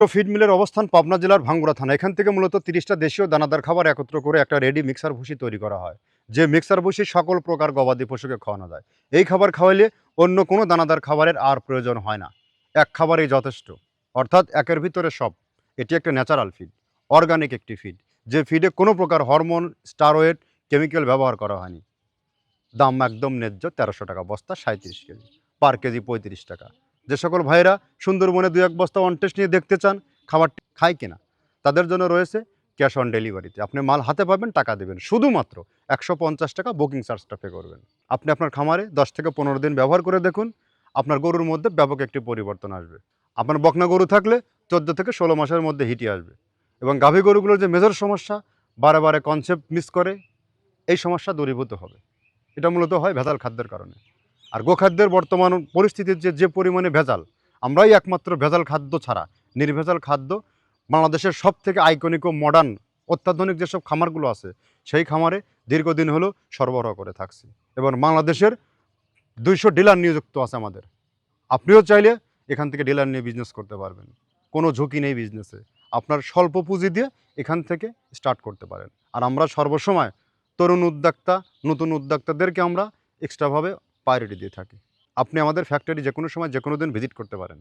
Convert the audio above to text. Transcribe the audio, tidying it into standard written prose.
Feed মিলের অবস্থান পাবনা জেলার ভাঙ্গুড়া থানা। এখান থেকে মূলত 30টা দেশীয় দানাদার খাবার একত্র করে একটা রেডি মিক্সার ভুসি তৈরি করা হয়, যে মিক্সার ভুসি সকল প্রকার গবাদি পশুকে খাওয়ানো যায়। এই খাবার খাওয়াইলে অন্য কোনো দানাদার খাবারের আর প্রয়োজন হয় না, এক খাবারেই যথেষ্ট। অর্থাৎ একের ভিতরে সব। এটি একটা ন্যাচারাল ফিড, অর্গানিক একটি ফিড, যে ফিডে কোনো প্রকার হরমোন, স্টারয়েড, কেমিক্যাল ব্যবহার করা হয়নি। দাম একদম ন্যায্য, 1300 টাকা বস্তা, 37 কেজি, পার কেজি 35 টাকা। যে সকল ভাইয়েরা সুন্দরবনে 2-1 বস্তা অন টেস্ট নিয়ে দেখতে চান খাবারটি খায় কিনা, তাদের জন্য রয়েছে ক্যাশ অন ডেলিভারিতে। আপনি মাল হাতে পাবেন, টাকা দেবেন, শুধুমাত্র 150 টাকা বুকিং চার্জটা পে করবেন। আপনি আপনার খামারে 10 থেকে 15 দিন ব্যবহার করে দেখুন, আপনার গরুর মধ্যে ব্যাপক একটি পরিবর্তন আসবে। আপনার বকনা গরু থাকলে 14 থেকে 16 মাসের মধ্যে হিটে আসবে। এবং গাভী গরুগুলোর যে মেজর সমস্যা, বারে বারে কনসেপ্ট মিস করে, এই সমস্যা দূরীভূত হবে। এটা মূলত হয় ভেজাল খাদ্যের কারণে। আর গোখাদ্যের বর্তমান পরিস্থিতির যে পরিমাণে ভেজাল, আমরাই একমাত্র ভেজাল খাদ্য ছাড়া নির্ভেজাল খাদ্য বাংলাদেশের সব থেকে আইকনিক ও মডার্ন অত্যাধুনিক যেসব খামারগুলো আছে, সেই খামারে দীর্ঘদিন হলো সরবরাহ করে থাকছি। এবং বাংলাদেশের 200 ডিলার নিযুক্ত আছে আমাদের। আপনিও চাইলে এখান থেকে ডিলার নিয়ে বিজনেস করতে পারবেন, কোনো ঝুঁকি নেই বিজনেসে। আপনার স্বল্প পুঁজি দিয়ে এখান থেকে স্টার্ট করতে পারেন। আর আমরা সর্বসময় তরুণ উদ্যোক্তা, নতুন উদ্যোক্তাদেরকে আমরা এক্সট্রাভাবে প্রায়োরিটি দিয়ে থাকি। আপনি আমাদের ফ্যাক্টরি যে কোনো সময় যে কোনো দিন ভিজিট করতে পারেন।